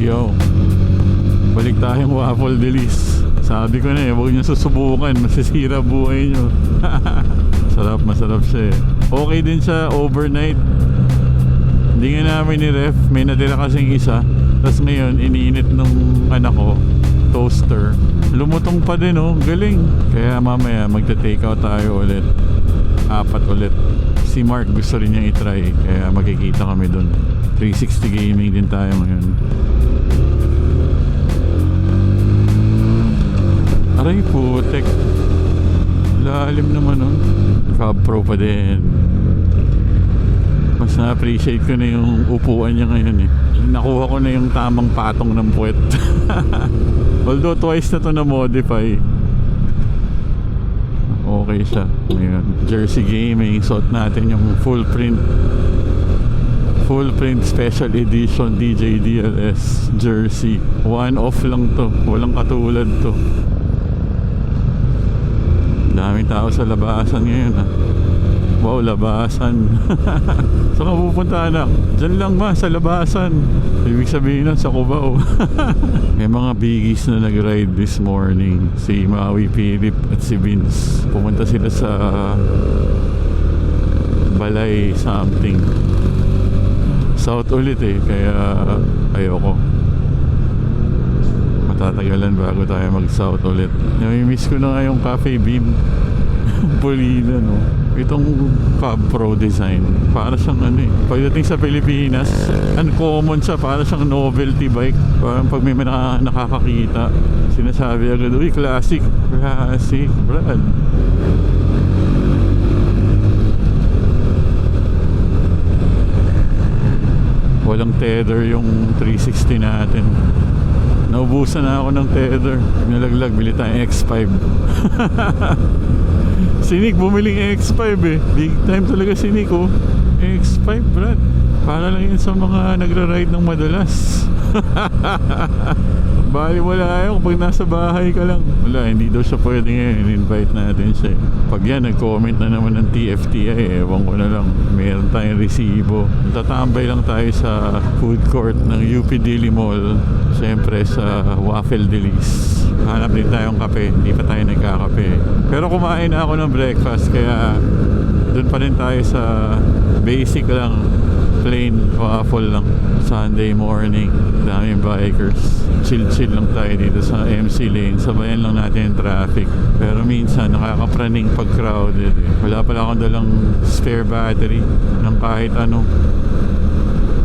Yo, balik tayong Waffle Delis. Sabi ko na huwag nyo susubukan, masisira buhay nyo. Masarap siya Okay din siya overnight. Hindi nga namin ni-ref, may natira kasing isa. Tapos ngayon, iniinit nung anak ko, toaster. Lumutong pa din galing. Kaya mamaya magta-take out tayo ulit. 4 ulit. Si Mark gusto rin niyang itry, kaya magkikita kami dun. 360 gaming din tayo ngayon. Aray putek, lalim naman Cab Pro pa din. Mas na-appreciate ko na yung upuan niya ngayon Nakuha ko na yung tamang patong ng puwet. Although twice na to na-modify, okay siya. Ngayon, Jersey Gaming, suot natin yung full print special edition DJ DLS jersey. One off lang to, walang katulad to. Daming tao sa labasan ngayon Wow, labasan. Saan ka pupunta anak? Diyan lang sa labasan. Ibig sabihin nun sa Cubao. May mga biggies na nag-ride this morning. Si Maui Philip at si Vince. Pumunta sila sa Balay something. South ulit kaya ayoko. Matatagalan bago tayo mag-south ulit. Namimiss ko na nga yung Cafe Beam. Polina Itong Cab Pro design, para siyang pagdating sa Pilipinas, uncommon siya, para siyang novelty bike. Parang pag may nakakakita, sinasabi agad, uy, classic, brad. Walang tether yung 360 natin. Naubusan na ako ng tether. Nalaglag, bili tayong X5. Si Nick bumiling X5 Big time talaga si Nick X5 brad. Para lang yun sa mga nagra-ride ng madalas. Bali wala pag nasa bahay ka lang. Wala, hindi daw siya pwede ngayon. Invite natin siya Pag yan, nag-comment na naman ng TFTI ewan ko na lang. Meron tayong resibo. Tatambay lang tayo sa food court ng UP Dili Mall. Siyempre sa Waffle Delis. Hanap din tayong kape. Hindi pa tayo nagkakape. Pero kumain na ako ng breakfast, kaya doon pa rin tayo sa basic lang, plain waffle lang. Sunday morning, daming bikers. Chill lang tayo dito sa MC lane. Sabayan lang natin yung traffic. Pero minsan nakakapraning pag crowded Wala pala akong dalang spare battery ng kahit ano.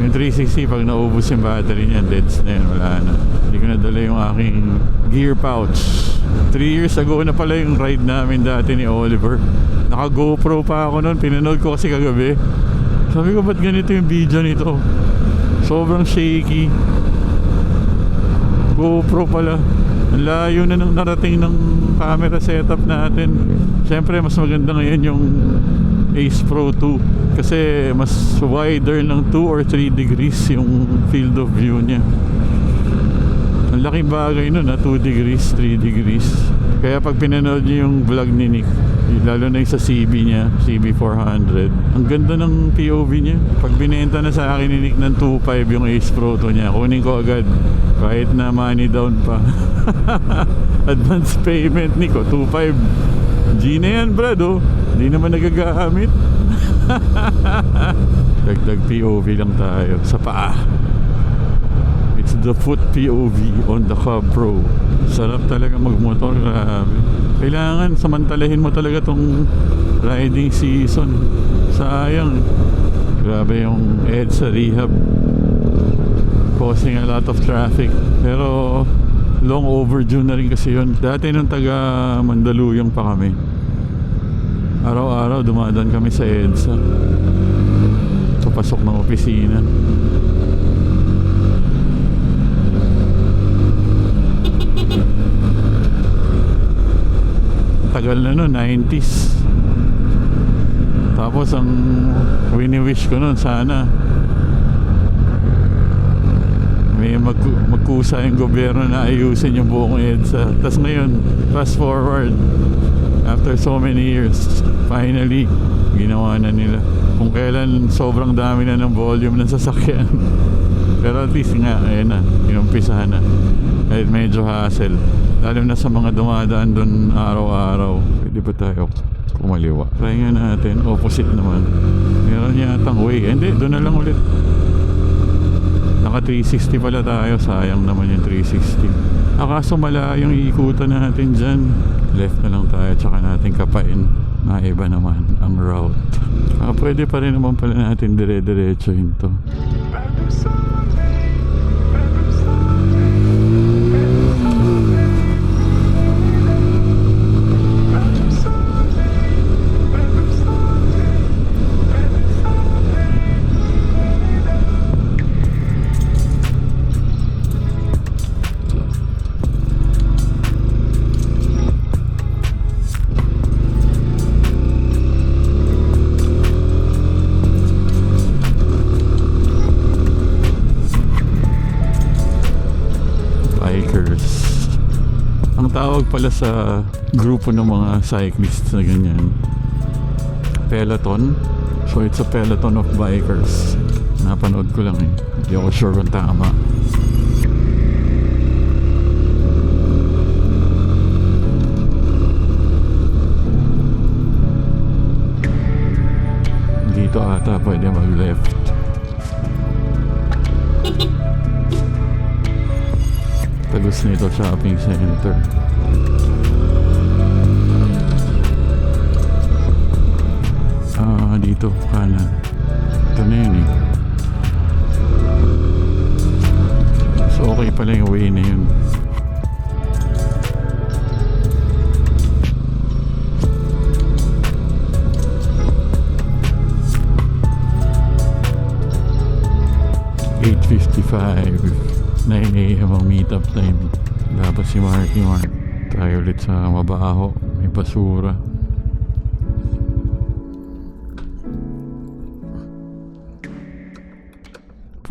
Yung 360, pag naubos yung battery niya, deads na yun, wala na. Hindi ko nadala yung aking gear pouch. 3 years ago na pala yung ride namin dati ni Oliver. Naka GoPro pa ako noon, pinanood ko kasi kagabi. Sabi ko, ba't ganito yung video nito? Sobrang shaky. GoPro pala. Ang layo na nang narating ng camera setup natin. Siyempre, mas maganda ngayon yung Ace Pro 2 kasi mas wider ng 2 or 3 degrees yung field of view niya. Ang laking bagay nun 2 degrees, 3 degrees. Kaya pag pinanood niyo yung vlog ni Nick, lalo na yung sa CB niya, CB400, ang ganda ng POV niya. Pag binenta na sa akin ni Nick ng 2.5 yung Ace Pro 2 niya, kunin ko agad kahit na money down pa. Advance payment Nick 2.5 G na yan brad hindi naman nagagamit. Dagdag POV lang tayo sa paa. It's the foot POV on the Cab Pro. Sarap talaga magmotor, grabe. Kailangan samantalahin mo talaga tong riding season. Sayang, grabe yung EDSA rehab, causing a lot of traffic. Pero long overdue na rin kasi yun. Dati nung taga Mandaluyong pa kami, araw-araw dumadaan kami sa EDSA papasok ng opisina. Tagal na no, 90s. Tapos ang wini-wish ko nun, sana may magkusa yung gobyerno na ayusin yung buong EDSA. Tapos ngayon, fast forward, after so many years, finally ginawa na nila. Kung kailan sobrang dami na ng volume ng sasakyan, Pero at least nga, ayun na, inumpisahan na. Kahit medyo hassle, lalo na sa mga dumadaan doon araw-araw. Pwede ba tayo kumaliwa? Try nga natin, opposite naman. Meron yatang way. Hindi, doon na lang ulit. Naka 360 pala tayo, sayang naman yung 360. Akaso malayo yung iikutan natin dyan. Left na lang tayo, tsaka natin kapain. Maiba naman ang route. Pwede pa rin naman pala natin dire-diretso yun to. Ang tawag pala sa grupo ng mga cyclists na ganyan, peloton. So it's a peloton of bikers. Napanood ko lang eh, hindi ako sure kung tama. Dito ata pwede mag left. Tagos nito shopping center. Dito kanan. Ito na yun eh. So okay pala yung way na yun. (8:55) 9 AM ang meetup time. Dapat si Marky Mark. Tayo ulit sa mabaho. May basura.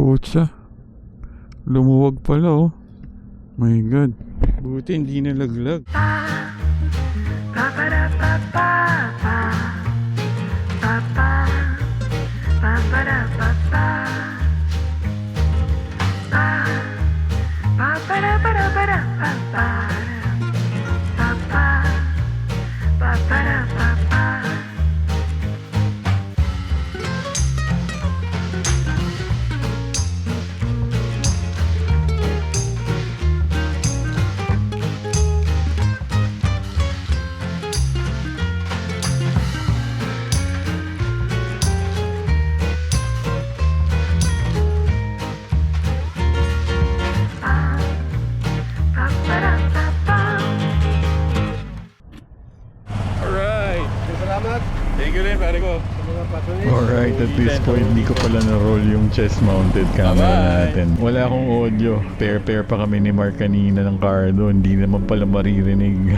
Pucha. Lumuwag pala oh. My God. Buti hindi nalaglag. Thank you rin, pare ko. Alright, at this point, hindi ko pala na-roll yung chest-mounted camera natin. Wala akong audio. Pair pa kami ni Mark kanina ng cardo. Hindi naman pala maririnig.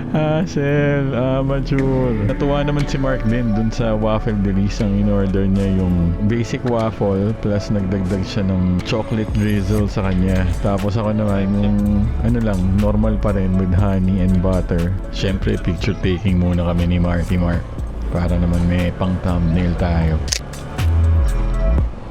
Hassle, amateur. Natuwa naman si Mark din dun sa waffle delice. Ang in-order niya yung basic waffle plus nagdagdag siya ng chocolate drizzle sa kanya. Tapos ako naman yung normal pa rin with honey and butter. Syempre picture taking muna kami ni Marky Mark para naman may pang thumbnail tayo.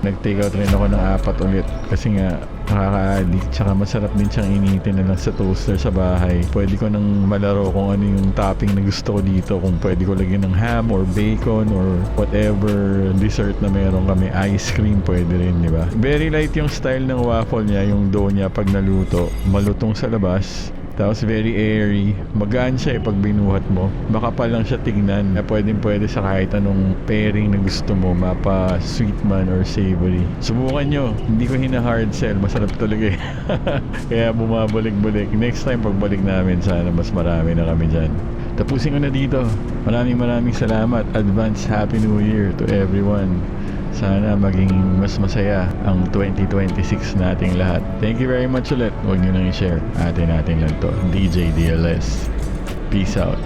Nag-take out rin ako ng 4 ulit kasi nga nakaka-addict, tsaka masarap din siyang initin na lang sa toaster sa bahay. Pwede ko nang malaro kung ano yung topping na gusto ko dito, kung pwede ko lagyan ng ham or bacon or whatever dessert na meron kami. Ice cream pwede rin, di ba? Very light yung style ng waffle niya, yung dough niya pag naluto, malutong sa labas. Tapos very airy. Magaan siya pag binuhat mo. Makapal lang siya tignan. Na pwede sa kahit anong pairing na gusto mo. Mapa sweet man or savory. Subukan nyo. Hindi ko hina-hard sell. Masarap talaga eh. Kaya bumabalik-balik. Next time pagbalik namin, sana mas marami na kami dyan. Tapusin ko na dito. Maraming salamat. Advance Happy New Year to everyone. Sana maging mas masaya ang 2026 nating lahat. Thank you very much ulit. Huwag nyo nang i-share. Atin natin lang to. DJ DLS. Peace out.